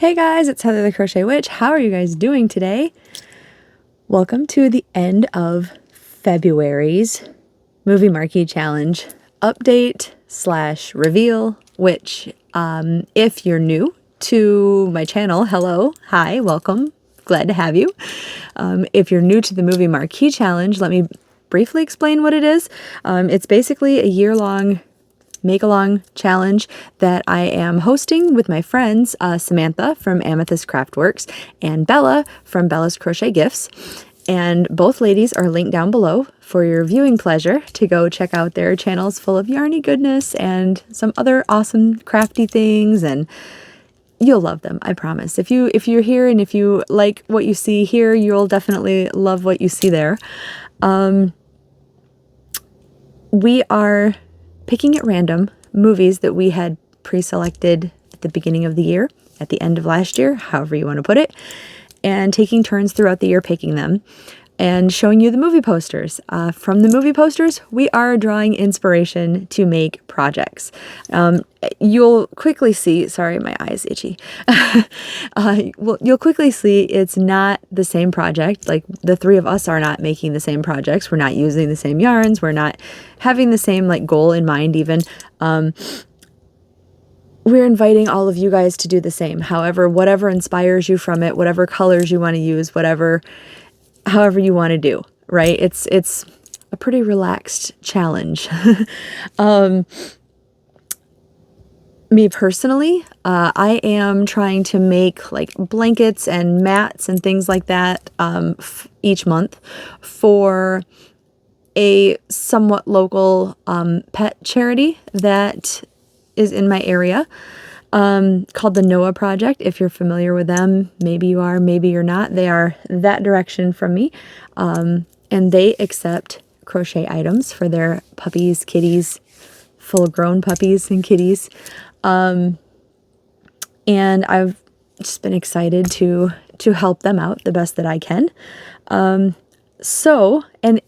Hey guys, it's Heather the Crochet Witch. How are you guys doing today? Welcome to the end of February's Movie Marquee Challenge update / reveal, which if you're new to my channel, hello, hi, welcome, glad to have you. If you're new to the Movie Marquee Challenge, let me briefly explain what it is. It's basically a year-long make-along challenge that I am hosting with my friends Samantha from Amethyst Craftworks and Bella from Bella's Crochet Gifts. And both ladies are linked down below for your viewing pleasure to go check out their channels full of yarny goodness and some other awesome crafty things, and you'll love them, I promise. If you're here and if you like what you see here, you'll definitely love what you see there. We are picking at random movies that we had pre-selected at the beginning of the year, at the end of last year, however you want to put it, and taking turns throughout the year picking them and showing you the movie posters. From the movie posters, we are drawing inspiration to make projects. You'll quickly see, sorry, my eye's itchy. Well, you'll quickly see it's not the same project. Like, the three of us are not making the same projects. We're not using the same yarns. We're not having the same goal in mind even. We're inviting all of you guys to do the same. However, whatever inspires you from it, whatever colors you want to use, however you want to do, right? It's a pretty relaxed challenge. Me personally, I am trying to make blankets and mats and things like that each month for a somewhat local pet charity that is in my area, called the Noah Project. If you're familiar with them, maybe you are, maybe you're not. They are that direction from me, and they accept crochet items for their puppies, kitties, full-grown puppies and kitties. And I've just been excited to help them out the best that I can. So, and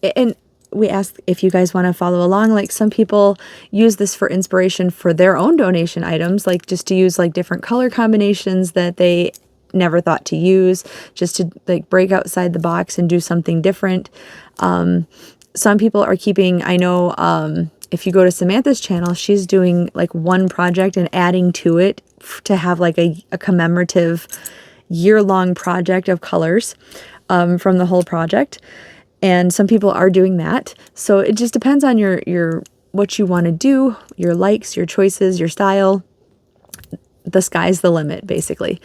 we asked if you guys want to follow along. Like, some people use this for inspiration for their own donation items, like just to use different color combinations that they never thought to use, just to break outside the box and do something different. Some people are keeping, I know, if you go to Samantha's channel, she's doing one project and adding to it to have a commemorative year-long project of colors from the whole project. And some people are doing that. So it just depends on your what you want to do, your likes, your choices, your style. The sky's the limit, basically.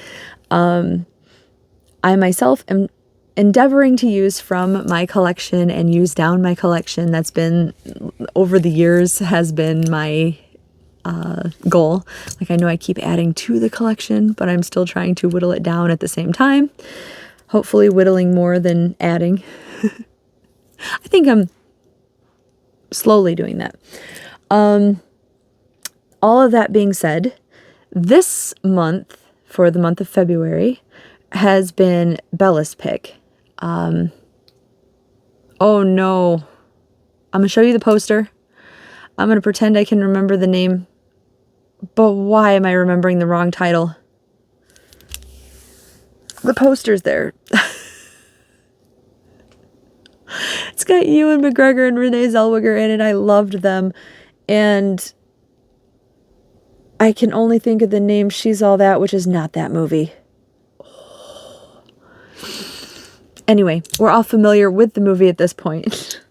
I myself am endeavoring to use from my collection and use down my collection. That's been, over the years, has been my goal. I know I keep adding to the collection, but I'm still trying to whittle it down at the same time. Hopefully whittling more than adding. I think I'm slowly doing that. All of that being said, this month, for the month of February, has been Bella's pick. Oh no. I'm going to show you the poster. I'm going to pretend I can remember the name. But why am I remembering the wrong title? The poster's there. It's got Ewan McGregor and Renee Zellweger in it. I loved them. And I can only think of the name She's All That, which is not that movie. Anyway, we're all familiar with the movie at this point.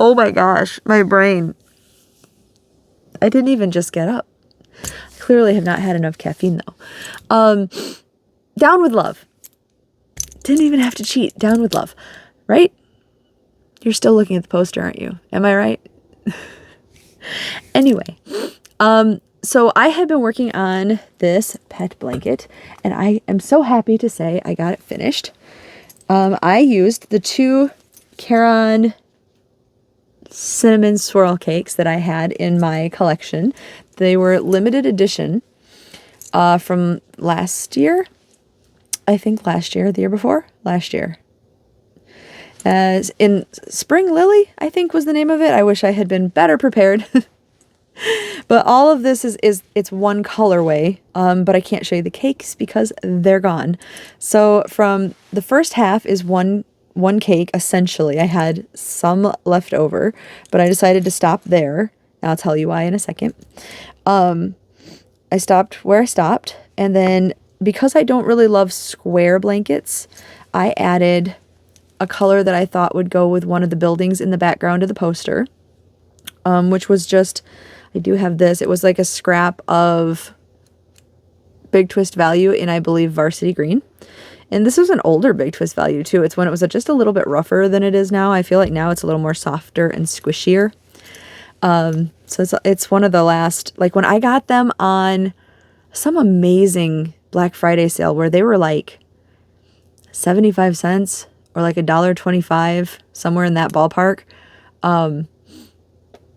Oh my gosh, my brain. I didn't even just get up. I clearly have not had enough caffeine, though. Down with Love. Didn't even have to cheat. Down with Love. Right? You're still looking at the poster, aren't you? Am I right? Anyway, so I have been working on this pet blanket, and I am so happy to say I got it finished. I used the 2 Caron cinnamon swirl cakes that I had in my collection. They were limited edition from last year. I think last year, the year before? Last year. As in Spring Lily, I think was the name of it. I wish I had been better prepared. But all of this is it's one colorway, but I can't show you the cakes because they're gone. So from the first half is one cake, essentially. I had some left over, but I decided to stop there. And I'll tell you why in a second. I stopped where I stopped, and then because I don't really love square blankets, I added a color that I thought would go with one of the buildings in the background of the poster, which was just, I do have this. It was like a scrap of Big Twist Value in, I believe, Varsity Green. And this was an older Big Twist Value too. It's when it was just a little bit rougher than it is now. I feel like now it's a little more softer and squishier. So it's one of the last, like when I got them on some amazing Black Friday sale where they were like 75 cents or like $1.25, somewhere in that ballpark.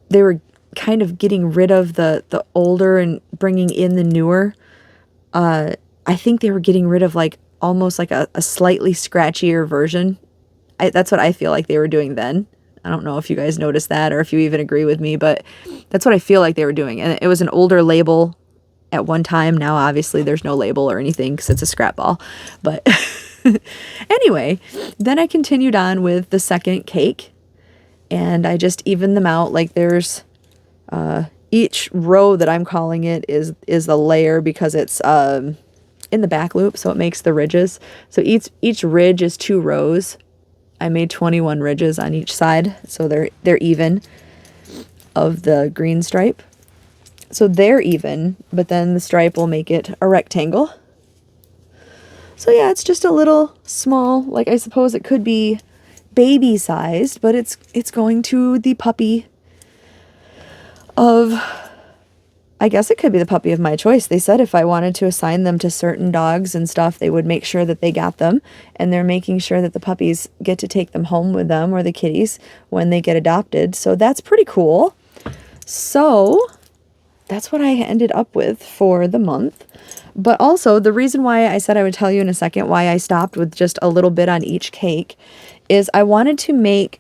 They were kind of getting rid of the older and bringing in the newer. I think they were getting rid of like almost like a slightly scratchier version. That's what I feel like they were doing then. I don't know if you guys noticed that or if you even agree with me, but that's what I feel like they were doing. And it was an older label at one time. Now, obviously, there's no label or anything because it's a scrap ball. But anyway, then I continued on with the second cake, and I just evened them out. Like there's each row that I'm calling it is a layer because it's in the back loop, so it makes the ridges. So each ridge is 2 rows. I made 21 ridges on each side, so they're even of the green stripe. So they're even, but then the stripe will make it a rectangle. So yeah, it's just a little small, like I suppose it could be baby sized, but it's going to the puppy of, I guess it could be the puppy of my choice. They said if I wanted to assign them to certain dogs and stuff, they would make sure that they got them. And they're making sure that the puppies get to take them home with them, or the kitties, when they get adopted. So that's pretty cool. So that's what I ended up with for the month. But also the reason why I said I would tell you in a second why I stopped with just a little bit on each cake is I wanted to make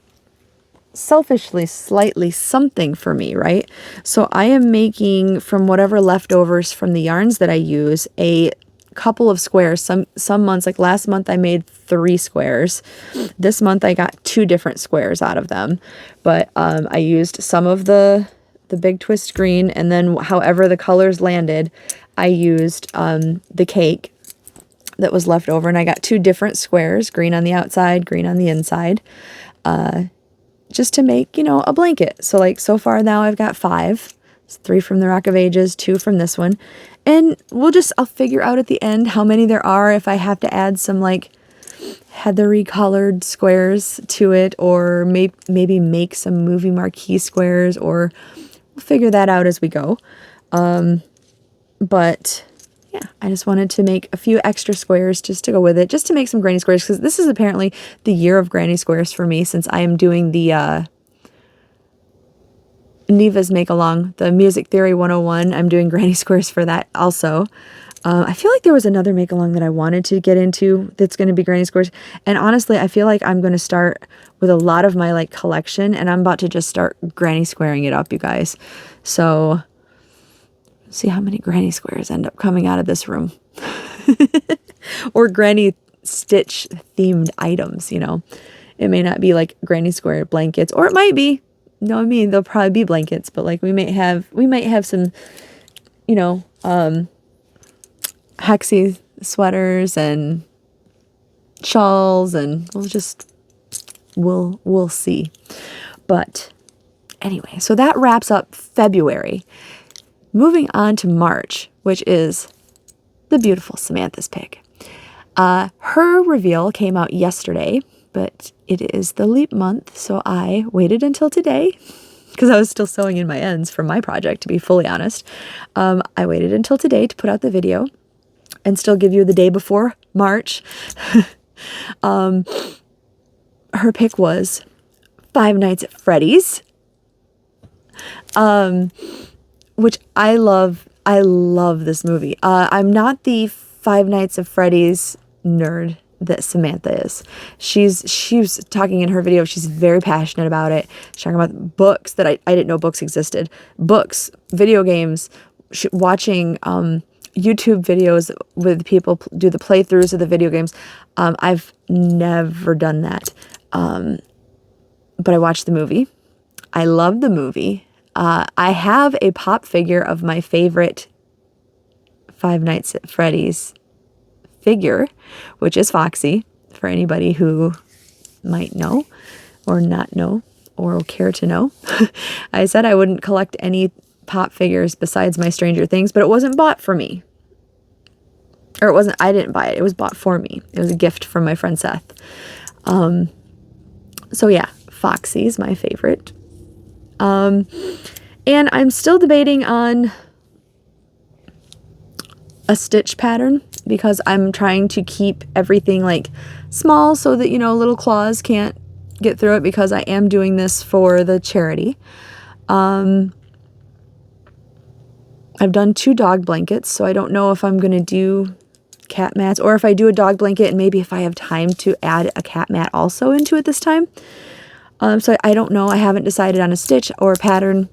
selfishly slightly something for me, right? So I am making from whatever leftovers from the yarns that I use a couple of squares. Some months, like last month I made 3 squares. This month I got 2 different squares out of them, but I used some of the Big Twist green, and then however the colors landed, I used the cake that was left over, and I got 2 different squares, green on the outside, green on the inside, just to make, a blanket. So like so far now I've got 5. It's 3 from the Rock of Ages, 2 from this one. And I'll figure out at the end how many there are, if I have to add some like heathery colored squares to it, or maybe make some movie marquee squares, or we'll figure that out as we go. But yeah, I just wanted to make a few extra squares just to go with it, just to make some granny squares, because this is apparently the year of granny squares for me, since I am doing the Neva's Make-Along, the Music Theory 101. I'm doing granny squares for that also. I feel like there was another Make-Along that I wanted to get into that's going to be granny squares. And honestly, I feel like I'm going to start with a lot of my like collection, and I'm about to just start granny squaring it up, you guys. So see how many granny squares end up coming out of this room. Or granny stitch themed items, It may not be like granny square blankets, or it might be. No, I mean, they'll probably be blankets, but like we might have some, hexie sweaters and shawls, and we'll see. But anyway, so that wraps up February. Moving on to March, which is the beautiful Samantha's pick. Her reveal came out yesterday, but it is the leap month, so I waited until today because I was still sewing in my ends for my project, to be fully honest. I waited until today to put out the video and still give you the day before March. Her pick was Five Nights at Freddy's. Which I love. I love this movie. I'm not the Five Nights at Freddy's nerd that Samantha is. She was talking in her video, she's very passionate about it. She's talking about books that I didn't know books existed. Books, video games, watching YouTube videos with people do the playthroughs of the video games. I've never done that. But I watched the movie. I love the movie. I have a pop figure of my favorite Five Nights at Freddy's figure, which is Foxy, for anybody who might know or not know or care to know. I said I wouldn't collect any pop figures besides my Stranger Things, but it wasn't bought for me. Or it wasn't, I didn't buy it. It was bought for me. It was a gift from my friend Seth. So yeah, Foxy's my favorite. And I'm still debating on a stitch pattern because I'm trying to keep everything like small so that, you know, little claws can't get through it, because I am doing this for the charity. I've done 2 dog blankets, so I don't know if I'm going to do cat mats, or if I do a dog blanket and maybe if I have time to add a cat mat also into it this time. So I don't know. I haven't decided on a stitch or a pattern.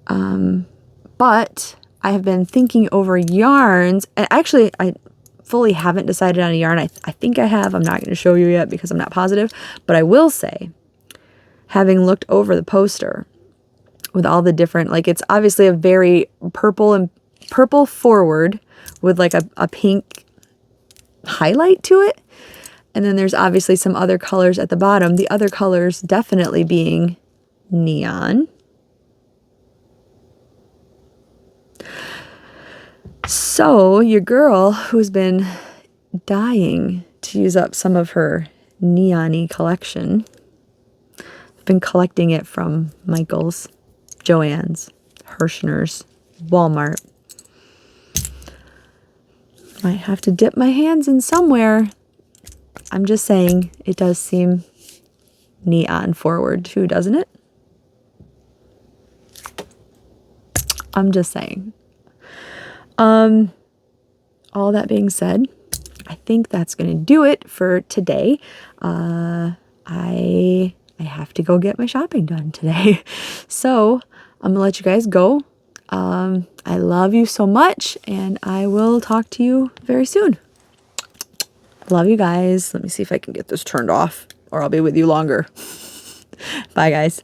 But I have been thinking over yarns, and actually I fully haven't decided on a yarn. I think I have. I'm not going to show you yet because I'm not positive, but I will say, having looked over the poster with all the different, like, it's obviously a very purple forward with like a pink highlight to it. And then there's obviously some other colors at the bottom. The other colors definitely being neon. So your girl, who's been dying to use up some of her neon-y collection, I've been collecting it from Michael's, Joann's, Hirschner's, Walmart. Might have to dip my hands in somewhere. I'm just saying, it does seem neon forward too, doesn't it? I'm just saying. All that being said, I think that's going to do it for today. I have to go get my shopping done today. So I'm going to let you guys go. I love you so much, and I will talk to you very soon. Love you guys. Let me see if I can get this turned off, or I'll be with you longer. Bye, guys.